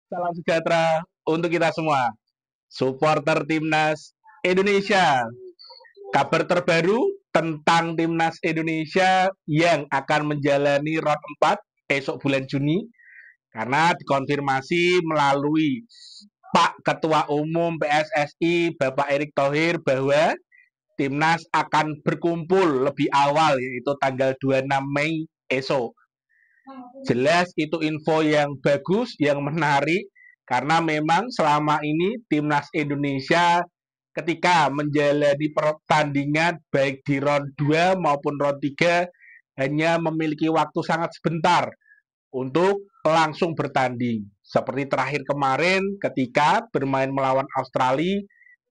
Salam sejahtera untuk kita semua. Supporter Timnas Indonesia. Kabar terbaru tentang Timnas Indonesia yang akan menjalani round 4 esok bulan Juni karena dikonfirmasi melalui Pak Ketua Umum PSSI Bapak Erick Thohir bahwa Timnas akan berkumpul lebih awal yaitu tanggal 26 Mei esok. Jelas itu info yang bagus, yang menarik karena memang selama ini Timnas Indonesia ketika menjalani pertandingan baik di round 2 maupun round 3 hanya memiliki waktu sangat sebentar untuk langsung bertanding. Seperti terakhir kemarin ketika bermain melawan Australia,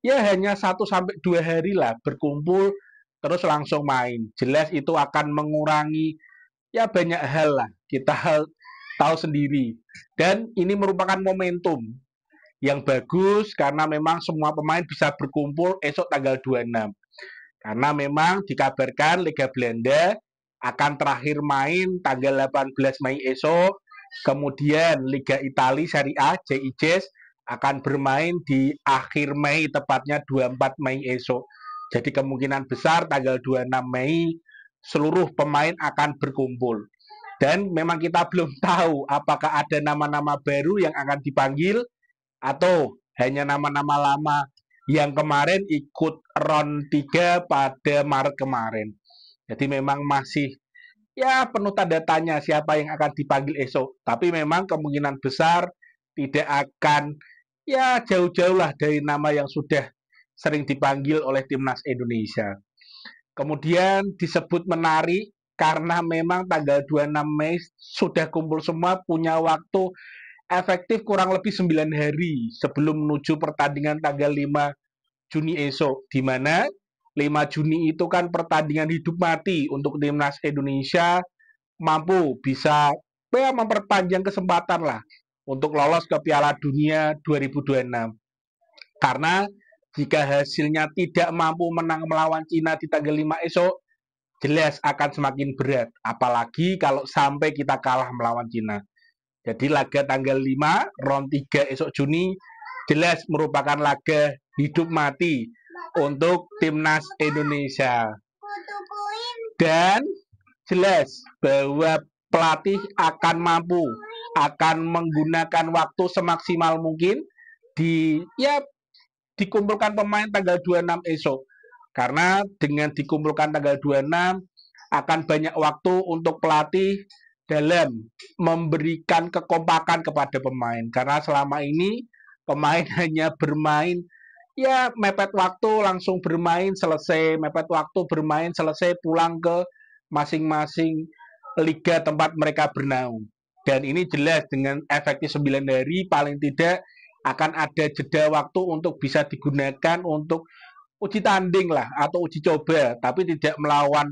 ya hanya 1 sampai 2 hari lah berkumpul terus langsung main. Jelas itu akan mengurangi ya banyak hal lah kita tahu sendiri, dan ini merupakan momentum yang bagus karena memang semua pemain bisa berkumpul esok tanggal 26 karena memang dikabarkan Liga Belanda akan terakhir main tanggal 18 Mei esok, kemudian Liga Italia Serie A JIJS akan bermain di akhir Mei tepatnya 24 Mei esok. Jadi kemungkinan besar tanggal 26 Mei seluruh pemain akan berkumpul. Dan memang kita belum tahu apakah ada nama-nama baru yang akan dipanggil atau hanya nama-nama lama yang kemarin ikut round 3 pada Maret kemarin. Jadi memang masih ya penuh tanda tanya siapa yang akan dipanggil esok. Tapi memang kemungkinan besar tidak akan ya jauh-jauh lah dari nama yang sudah sering dipanggil oleh Timnas Indonesia. Kemudian disebut menarik karena memang tanggal 26 Mei sudah kumpul semua, punya waktu efektif kurang lebih 9 hari sebelum menuju pertandingan tanggal 5 Juni esok, di mana 5 Juni itu kan pertandingan hidup mati untuk Timnas Indonesia mampu bisa ya, memperpanjang kesempatan lah untuk lolos ke Piala Dunia 2026. Karena jika hasilnya tidak mampu menang melawan Cina di tanggal 5 esok, jelas akan semakin berat. Apalagi kalau sampai kita kalah melawan Cina. Jadi laga tanggal 5, round 3 esok Juni, jelas merupakan laga hidup mati untuk Timnas Indonesia. Dan jelas bahwa pelatih akan mampu, akan menggunakan waktu semaksimal mungkin di ya dikumpulkan pemain tanggal 26 esok. Karena dengan dikumpulkan tanggal 26 akan banyak waktu untuk pelatih dalam memberikan kekompakan kepada pemain. Karena selama ini pemain hanya bermain ya mepet waktu langsung bermain selesai, mepet waktu bermain selesai pulang ke masing-masing liga tempat mereka bernaung. Dan ini jelas dengan efektif 9 hari paling tidak akan ada jeda waktu untuk bisa digunakan untuk uji tanding lah atau uji coba, tapi tidak melawan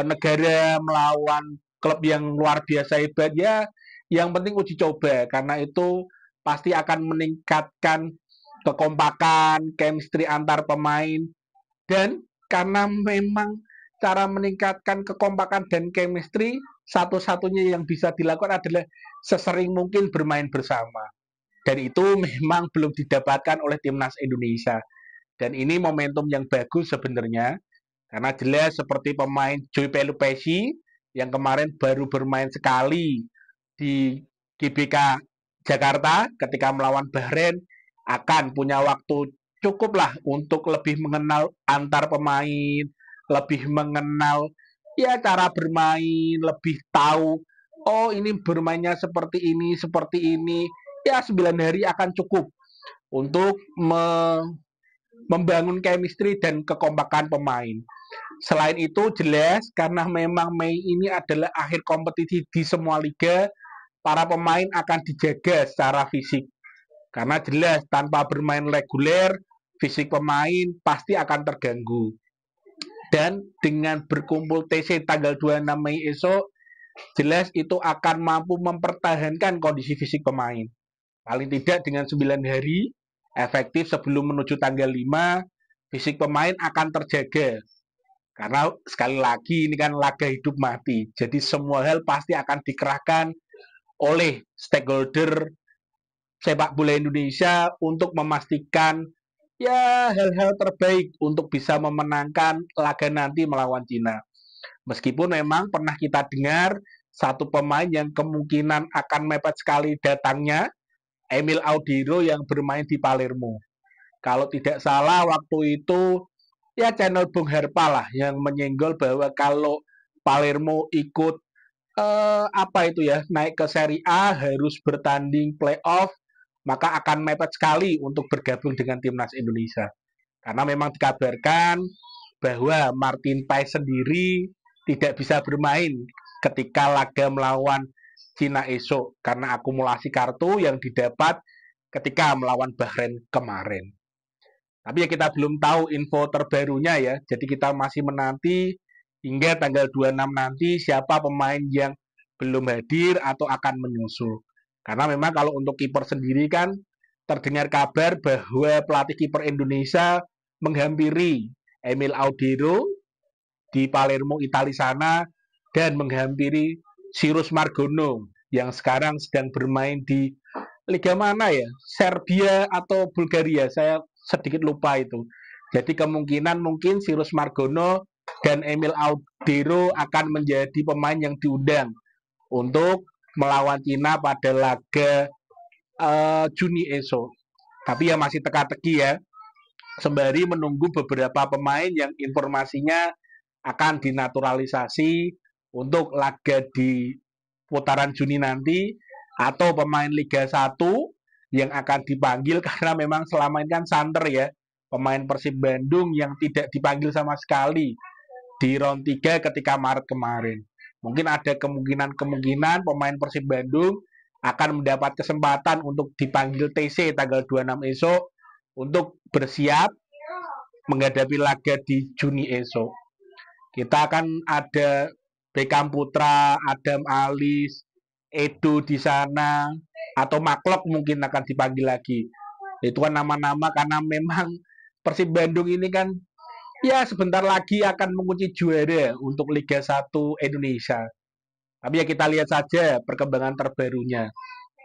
negara, melawan klub yang luar biasa hebat ya. Yang penting uji coba karena itu pasti akan meningkatkan kekompakan, chemistry antar pemain, dan karena memang cara meningkatkan kekompakan dan chemistry satu-satunya yang bisa dilakukan adalah sesering mungkin bermain bersama. Dan itu memang belum didapatkan oleh Timnas Indonesia. Dan ini momentum yang bagus sebenarnya karena jelas seperti pemain Joy Pelupesi yang kemarin baru bermain sekali di GBK Jakarta ketika melawan Bahrain akan punya waktu cukup lah untuk lebih mengenal antar pemain, lebih mengenal ya cara bermain, lebih tahu oh ini bermainnya seperti ini. Ya 9 hari akan cukup untuk membangun chemistry dan kekompakan pemain. Selain itu jelas karena memang Mei ini adalah akhir kompetisi di semua liga, para pemain akan dijaga secara fisik. Karena jelas tanpa bermain reguler, fisik pemain pasti akan terganggu. Dan dengan berkumpul TC tanggal 26 Mei esok, jelas itu akan mampu mempertahankan kondisi fisik pemain. Paling tidak dengan 9 hari efektif sebelum menuju tanggal 5, fisik pemain akan terjaga. Karena sekali lagi ini kan laga hidup mati. Jadi semua hal pasti akan dikerahkan oleh stakeholder sepak bola Indonesia untuk memastikan ya hal-hal terbaik untuk bisa memenangkan laga nanti melawan Cina. Meskipun memang pernah kita dengar satu pemain yang kemungkinan akan mepet sekali datangnya, Emil Audero yang bermain di Palermo. Kalau tidak salah waktu itu ya channel Bung Herpa lah yang menyenggol bahwa kalau Palermo ikut apa itu ya naik ke Serie A harus bertanding playoff, maka akan mepet sekali untuk bergabung dengan timnas Indonesia. Karena memang dikabarkan bahwa Martin Paes sendiri tidak bisa bermain ketika laga melawan Cina esok karena akumulasi kartu yang didapat ketika melawan Bahrain kemarin. Tapi ya kita belum tahu info terbarunya ya. Jadi kita masih menanti hingga tanggal 26 nanti siapa pemain yang belum hadir atau akan menyusul. Karena memang kalau untuk kiper sendiri kan terdengar kabar bahwa pelatih kiper Indonesia menghampiri Emil Audero di Palermo Italia sana dan menghampiri Cyrus Margono yang sekarang sedang bermain di liga mana ya? Serbia atau Bulgaria? Saya sedikit lupa itu. Jadi kemungkinan mungkin Cyrus Margono dan Emil Audero akan menjadi pemain yang diundang untuk melawan Cina pada laga Juni esok. Tapi ya masih teka-teki ya. Sembari menunggu beberapa pemain yang informasinya akan dinaturalisasi untuk laga di putaran Juni nanti atau pemain Liga 1 yang akan dipanggil karena memang selama ini kan santer ya pemain Persib Bandung yang tidak dipanggil sama sekali di round 3 ketika Maret kemarin. Mungkin ada kemungkinan pemain Persib Bandung akan mendapat kesempatan untuk dipanggil TC tanggal 26 esok untuk bersiap menghadapi laga di Juni esok. Kita akan ada Beckham Putra, Adam Alis, Edo di sana, atau Maklok mungkin akan dipanggil lagi. Itu kan nama-nama karena memang Persib Bandung ini kan ya sebentar lagi akan mengunci juara untuk Liga 1 Indonesia. Tapi ya kita lihat saja perkembangan terbarunya.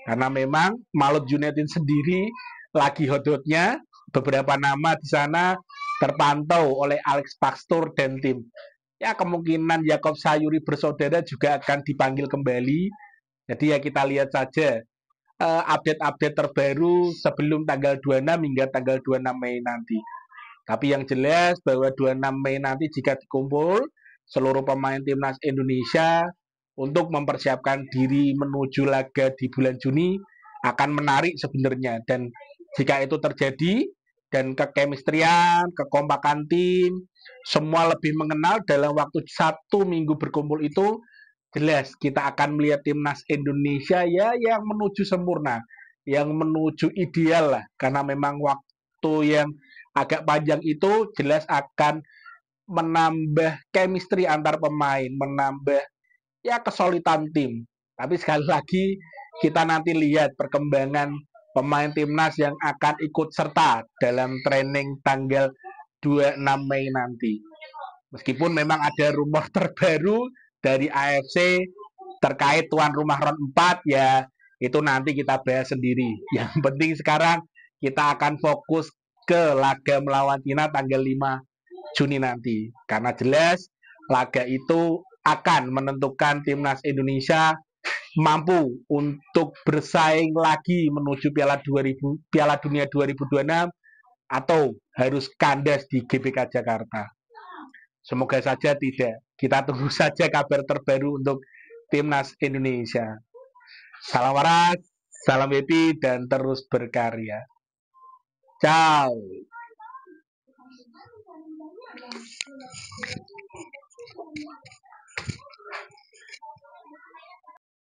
Karena memang Malut Junedin sendiri lagi hot-hotnya, beberapa nama di sana terpantau oleh Alex Pastur dan tim. Ya kemungkinan Yakob Sayuri bersaudara juga akan dipanggil kembali. Jadi ya kita lihat saja update-update terbaru sebelum tanggal 26 hingga tanggal 26 Mei nanti. Tapi yang jelas bahwa 26 Mei nanti jika dikumpul seluruh pemain timnas Indonesia untuk mempersiapkan diri menuju laga di bulan Juni akan menarik sebenarnya. Dan jika itu terjadi dan kekemistrian, kekompakan tim, semua lebih mengenal dalam waktu 1 minggu berkumpul itu, jelas kita akan melihat timnas Indonesia ya yang menuju sempurna, yang menuju ideal lah. Karena memang waktu yang agak panjang itu jelas akan menambah chemistry antar pemain, menambah ya kesulitan tim. Tapi sekali lagi kita nanti lihat perkembangan pemain timnas yang akan ikut serta dalam training tanggal 26 Mei nanti. Meskipun memang ada rumor terbaru dari AFC terkait tuan rumah round 4 ya itu nanti kita bahas sendiri. Yang penting sekarang kita akan fokus ke laga melawan Cina tanggal 5 Juni nanti. Karena jelas laga itu akan menentukan timnas Indonesia mampu untuk bersaing lagi menuju Piala Dunia 2026 atau harus kandas di GBK Jakarta. Semoga saja tidak. Kita tunggu saja kabar terbaru untuk timnas Indonesia. Salam waras, salam happy, dan terus berkarya. Ciao.